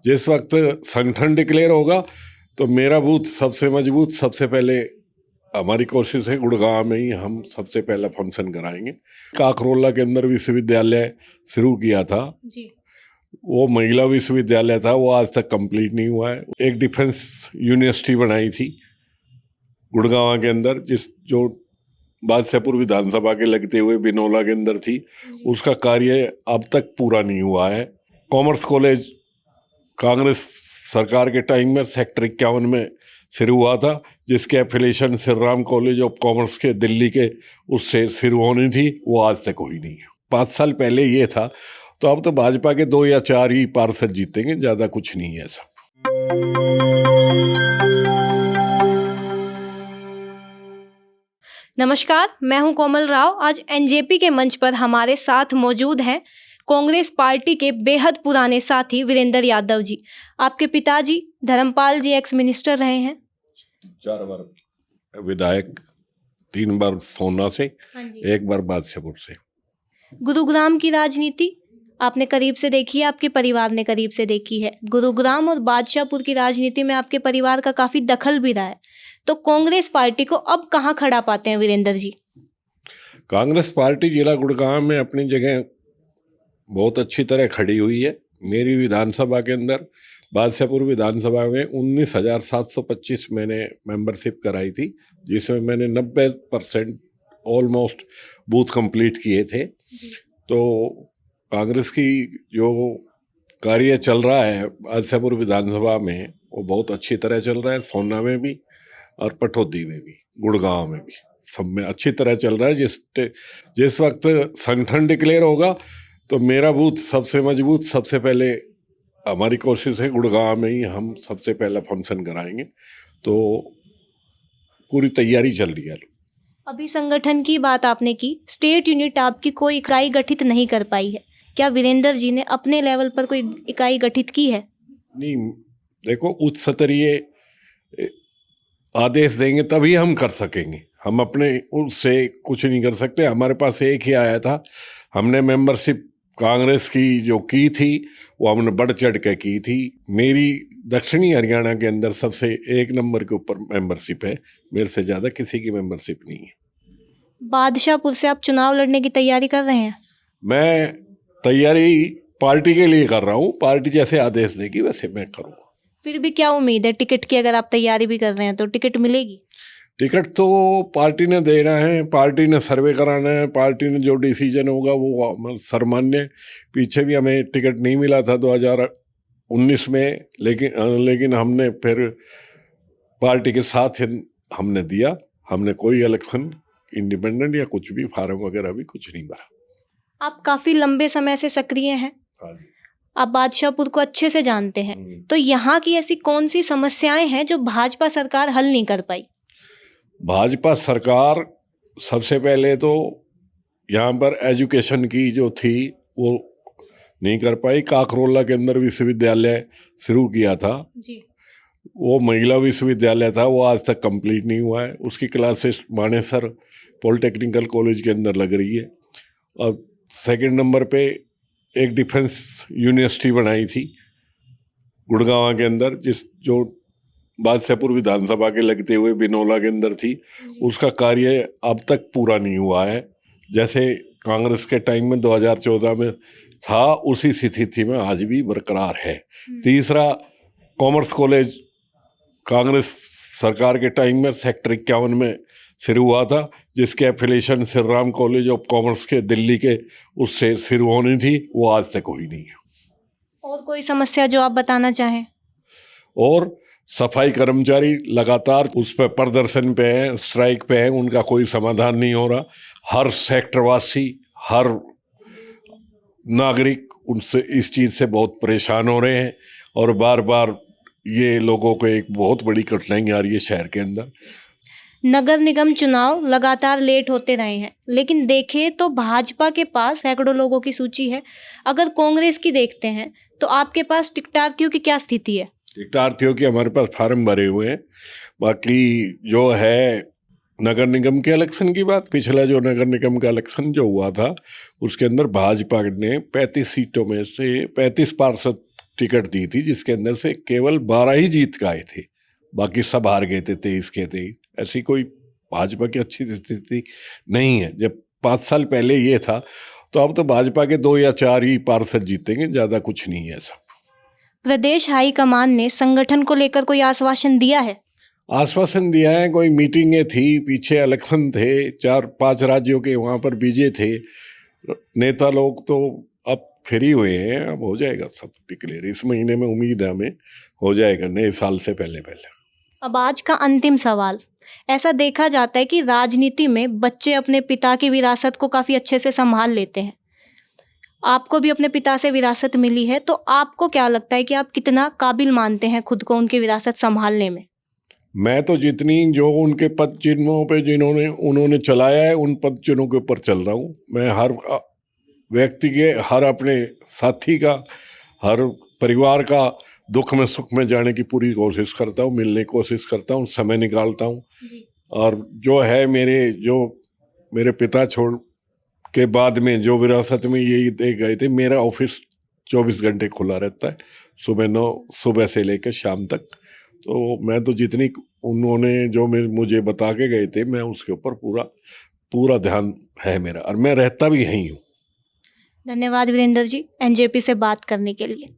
जिस वक्त संगठन डिक्लेयर होगा तो मेरा बूथ सबसे मजबूत, सबसे पहले हमारी कोशिश है गुड़गांव में ही हम सबसे पहला फंक्शन कराएंगे। काकरोला के अंदर विश्वविद्यालय शुरू किया था जी। वो महिला विश्वविद्यालय था, वो आज तक कंप्लीट नहीं हुआ है। एक डिफेंस यूनिवर्सिटी बनाई थी गुड़गांव के अंदर, जो बादशाहपुर विधानसभा के लगते हुए बिनोला के अंदर थी, उसका कार्य अब तक पूरा नहीं हुआ है। कॉमर्स कॉलेज कांग्रेस सरकार के टाइम में सेक्टर 51 में शुरू हुआ था, जिसके affiliation Shri Ram college of commerce के दिल्ली के उससे शुरू होनी थी, वो आज तक हुई नहीं है। 5 साल पहले ये था, तो अब तो भाजपा के 2 या 4 ही पार्षद जीतेंगे, ज़्यादा कुछ नहीं है सब। नमस्कार, मैं हूं कोमल राव। आज एनजेपी के मंच पर हमारे साथ मौजूद हैं कांग्रेस पार्टी के बेहद पुराने साथी वीरेंद्र यादव जी। आपके पिताजी धर्मपाल जी एक्स मिनिस्टर रहे हैं, 4 बार विधायक, 3 बार सोना से, 1 बार बादशाहपुर से। गुरुग्राम की राजनीति आपने करीब से देखी है, आपके परिवार ने करीब से देखी है। गुरुग्राम और बादशाहपुर की राजनीति में आपके परिवार का काफी दखल भी रहा है, तो कांग्रेस पार्टी को अब कहाँ खड़ा पाते हैं वीरेंद्र जी? कांग्रेस पार्टी जिला गुड़गांव में अपनी जगह बहुत अच्छी तरह खड़ी हुई है। मेरी विधानसभा के अंदर, बादशाहपुर विधानसभा में 19,725 मैंने मेंबरशिप कराई थी, जिसमें मैंने 90% ऑलमोस्ट बूथ कंप्लीट किए थे। तो कांग्रेस की जो कार्य चल रहा है बादशाहपुर विधानसभा में, वो बहुत अच्छी तरह चल रहा है। सोना में भी और पटौदी में भी, गुड़गांव में भी, सब में अच्छी तरह चल रहा है। जिस वक्त संगठन डिक्लेयर होगा तो मेरा बूथ सबसे मजबूत, सबसे पहले हमारी कोशिश है गुड़गांव में ही हम सबसे पहला फंक्शन कराएंगे। तो पूरी तैयारी चल रही है। अभी संगठन की बात आपने की, स्टेट यूनिट आपकी कोई इकाई गठित नहीं कर पाई है। क्या वीरेंद्र जी ने अपने लेवल पर कोई इकाई गठित की है? नहीं, देखो, उच्च स्तरीय आदेश देंगे तभी हम कर सकेंगे। हम अपने उससे कुछ नहीं कर सकते। हमारे पास एक ही आया था, हमने मेंबरशिप कांग्रेस की जो की थी वो हमने बढ़ चढ़ के की थी। मेरी दक्षिणी हरियाणा के अंदर सबसे 1 नंबर के ऊपर मेंबरशिप है, मेरे से ज़्यादा किसी की मेंबरशिप नहीं है। बादशाहपुर से आप चुनाव लड़ने की तैयारी कर रहे हैं? मैं तैयारी पार्टी के लिए कर रहा हूँ, पार्टी जैसे आदेश देगी वैसे मैं करूँगा। फिर भी क्या उम्मीद है टिकट की? अगर आप तैयारी भी कर रहे हैं तो टिकट मिलेगी? टिकट तो पार्टी ने देना है, पार्टी ने सर्वे कराना है, पार्टी ने जो डिसीजन होगा वो सर्वमान्य। पीछे भी हमें टिकट नहीं मिला था 2019 में, लेकिन हमने फिर पार्टी के साथ हमने दिया। हमने कोई इलेक्शन इंडिपेंडेंट या कुछ भी फार्म वगैरह भी कुछ नहीं भरा। आप काफी लंबे समय से सक्रिय हैं, आप बादशाहपुर को अच्छे से जानते हैं, तो यहाँ की ऐसी कौन सी समस्याएं हैं जो भाजपा सरकार हल नहीं कर पाई? भाजपा सरकार सबसे पहले तो यहाँ पर एजुकेशन की जो थी वो नहीं कर पाई। काकरोला के अंदर विश्वविद्यालय शुरू किया था जी। वो महिला विश्वविद्यालय था, वो आज तक कंप्लीट नहीं हुआ है। उसकी क्लासेस मानेसर पॉलिटेक्निकल कॉलेज के अंदर लग रही है। और सेकंड नंबर पे एक डिफेंस यूनिवर्सिटी बनाई थी गुड़गांव के अंदर, जो बादशाहपुर विधानसभा के लगते हुए बिनोला के अंदर थी, उसका कार्य अब तक पूरा नहीं हुआ है। जैसे कांग्रेस के टाइम में 2014 में था, उसी स्थिति में आज भी बरकरार है। तीसरा, कॉमर्स कॉलेज कांग्रेस सरकार के टाइम में सेक्टर 51 में शुरू हुआ था, जिसके affiliation Shri Ram college of commerce के दिल्ली के उससे शुरू होनी थी, वो आज तक हुई नहीं है। और कोई समस्या जो आप बताना चाहें? और सफाई कर्मचारी लगातार उस पर प्रदर्शन पे हैं, स्ट्राइक पे हैं, उनका कोई समाधान नहीं हो रहा। हर सेक्टरवासी, हर नागरिक उनसे इस चीज़ से बहुत परेशान हो रहे हैं, और बार बार ये लोगों को एक बहुत बड़ी कठिनाई आ रही है शहर के अंदर। नगर निगम चुनाव लगातार लेट होते रहे हैं, लेकिन देखें तो भाजपा के पास सैकड़ों लोगों की सूची है। अगर कांग्रेस की देखते हैं तो आपके पास टिकटार्थियों की क्या स्थिति है? टिकटार्थियों की हमारे पास फार्म भरे हुए हैं। बाकी जो है नगर निगम के इलेक्शन की बात, पिछला जो नगर निगम का इलेक्शन जो हुआ था, उसके अंदर भाजपा ने 35 सीटों में से 35 पार्षद टिकट दी थी, जिसके अंदर से केवल 12 ही जीत के आए थे, बाकी सब हार गए थे 23 के 23। ऐसी कोई भाजपा की अच्छी स्थिति नहीं है। जब 5 साल पहले ये था, तो अब तो भाजपा के 2 या 4 ही पार्षद जीतेंगे, ज़्यादा कुछ नहीं है सब। प्रदेश हाईकमान ने संगठन को लेकर कोई आश्वासन दिया है? आश्वासन दिया है, कोई मीटिंगें थी, पीछे इलेक्शन थे, 4-5 राज्यों के, वहाँ पर बीजे थे नेता लोग, तो अब फ्री हुए हैं, अब हो जाएगा सब डिक्लेयर। इस महीने में उम्मीद है हमें हो जाएगा, नए साल से पहले पहले। अब आज का अंतिम सवाल, ऐसा देखा जाता है कि राजनीति में बच्चे अपने पिता की विरासत को काफ़ी अच्छे से संभाल लेते हैं। आपको भी अपने पिता से विरासत मिली है, तो आपको क्या लगता है कि आप कितना काबिल मानते हैं खुद को उनकी विरासत संभालने में? मैं तो जितनी जो उनके पद चिन्हों पे उन्होंने चलाया है, उन पद चिन्हों के ऊपर चल रहा हूँ। मैं हर व्यक्ति के, हर अपने साथी का, हर परिवार का दुख में सुख में जाने की पूरी कोशिश करता हूँ, मिलने की कोशिश करता हूँ, समय निकालता हूँ। और जो है मेरे पिता छोड़ के बाद में जो विरासत में यही दे गए थे, मेरा ऑफिस 24 घंटे खुला रहता है, सुबह से लेकर शाम तक। तो मैं तो जितनी उन्होंने जो मुझे बता के गए थे, मैं उसके ऊपर पूरा ध्यान है मेरा, और मैं रहता भी यहीं हूँ। धन्यवाद वीरेंद्र जी, एनजेपी से बात करने के लिए।